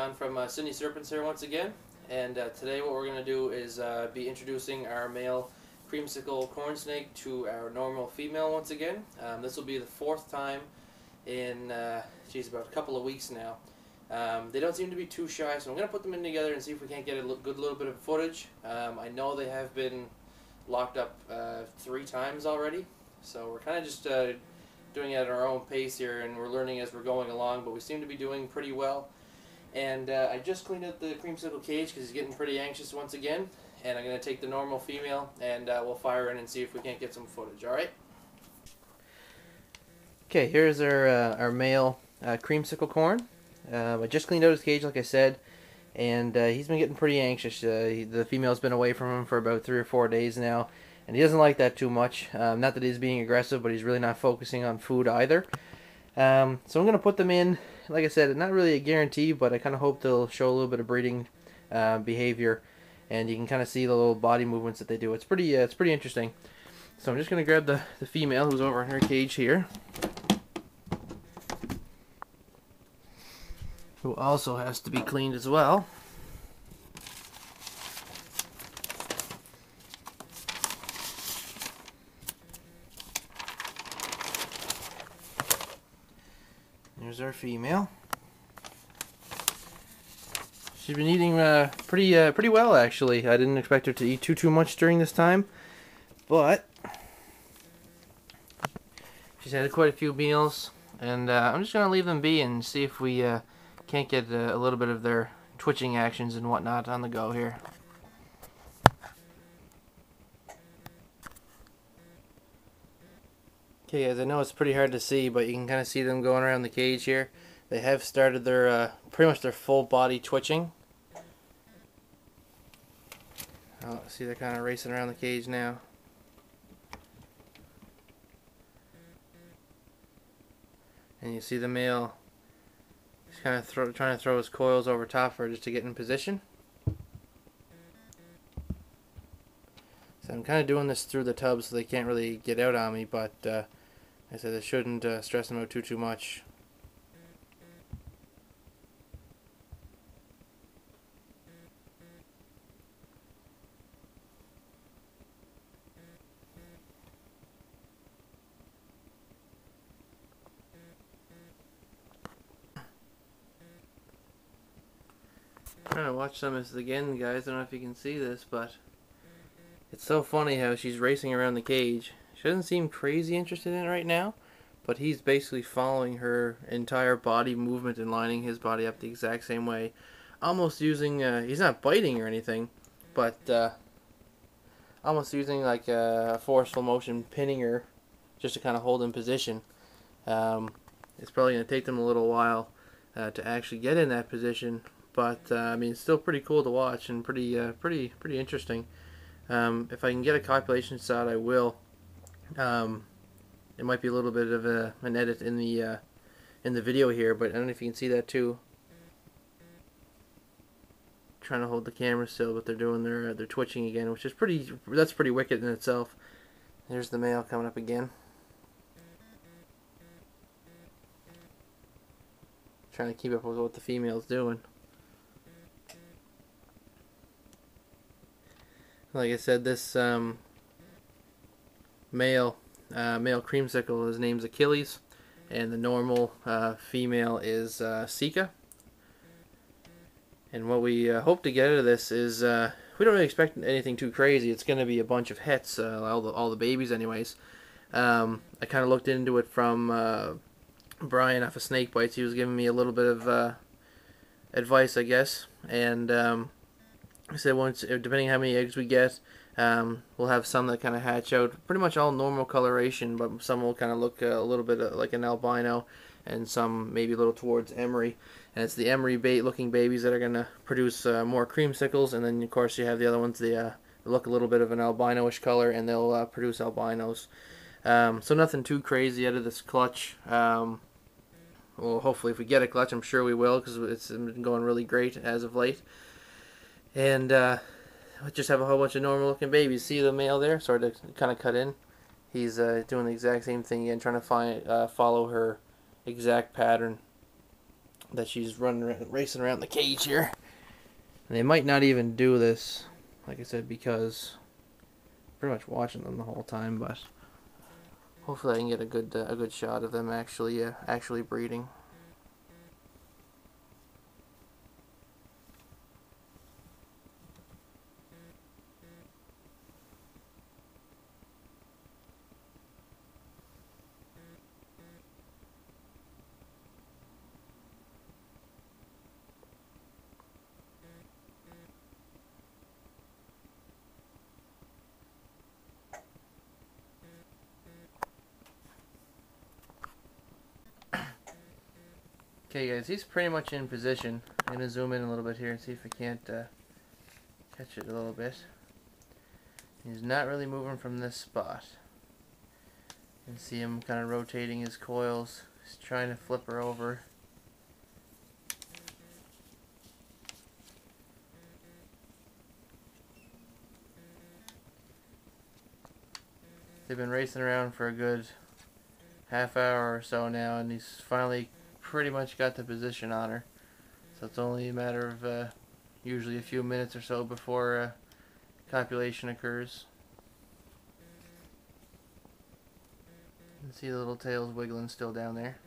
John from Sydney Serpents here once again, and today what we're going to do is be introducing our male creamsicle corn snake to our normal female once again. This will be the fourth time in, about a couple of weeks now. They don't seem to be too shy, so I'm going to put them in together and see if we can't get a good little bit of footage. I know they have been locked up 3 times already, so we're kind of just doing it at our own pace here, and we're learning as we're going along, but we seem to be doing pretty well. And I just cleaned up the creamsicle cage because he's getting pretty anxious once again, and I'm going to take the normal female and we'll fire in and see if we can't get some footage. Alright? Okay, here's our male creamsicle corn. I just cleaned out his cage like I said, and he's been getting pretty anxious. The female's been away from him for about 3 or 4 days now, and he doesn't like that too much. Not that he's being aggressive, but he's really not focusing on food either. So I'm going to put them in, like I said, not really a guarantee, but I kind of hope they'll show a little bit of breeding behavior, and you can kind of see the little body movements that they do. It's pretty interesting. So I'm just going to grab the female who's over in her cage here, who also has to be cleaned as well. There's our female. She's been eating pretty well, actually. I didn't expect her to eat too much during this time, but she's had quite a few meals, and I'm just gonna leave them be and see if we can't get a little bit of their twitching actions and whatnot on the go here. Okay guys, I know it's pretty hard to see, but you can kind of see them going around the cage here. They have started their pretty much their full body twitching. Oh, see, they're kind of racing around the cage now. And you see the male, he's kind of trying to throw his coils over top of her just to get in position. So I'm kind of doing this through the tub so they can't really get out on me, but I said I shouldn't stress them out too much. I'm trying to watch some of this again, guys. I don't know if you can see this, but it's so funny how she's racing around the cage. She doesn't seem crazy interested in it right now, but he's basically following her entire body movement and lining his body up the exact same way. Almost using, he's not biting or anything, but almost using like a forceful motion, pinning her just to kind of hold in position. It's probably going to take them a little while to actually get in that position, but I mean, it's still pretty cool to watch and pretty interesting. If I can get a copulation shot, I will. It might be a little bit of an edit in the video here, but I don't know if you can see that too. Trying to hold the camera still, but they're doing their twitching again, which is that's pretty wicked in itself. There's the male coming up again, trying to keep up with what the female's doing. Like I said, this male creamsicle, his name's Achilles, and the normal female is Sika. And what we hope to get out of this is, we don't really expect anything too crazy. It's going to be a bunch of hets, all the babies anyways. I kind of looked into it from Brian off of Snake Bites. He was giving me a little bit of advice, I guess, and I said once, depending how many eggs we get, we'll have some that kind of hatch out pretty much all normal coloration, but some will kind of look a little bit like an albino, and some maybe a little towards emery. And it's the emery looking babies that are going to produce more creamsicles, and then of course you have the other ones, they look a little bit of an albino-ish color, and they'll produce albinos. So nothing too crazy out of this clutch. Well, hopefully if we get a clutch, I'm sure we will, because it's been going really great as of late. And I just have a whole bunch of normal looking babies. See the male there? Sorry to kind of cut in. He's doing the exact same thing again, trying to follow her exact pattern. that she's racing around the cage here. And they might not even do this, like I said, because I'm pretty much watching them the whole time. But hopefully, I can get a good shot of them actually breeding. Okay, guys, he's pretty much in position. I'm gonna zoom in a little bit here and see if I can't catch it a little bit. He's not really moving from this spot. You can see him kind of rotating his coils. He's trying to flip her over. They've been racing around for a good half hour or so now, and he's finally pretty much got the position on her. So it's only a matter of usually a few minutes or so before copulation occurs. You can see the little tails wiggling still down there.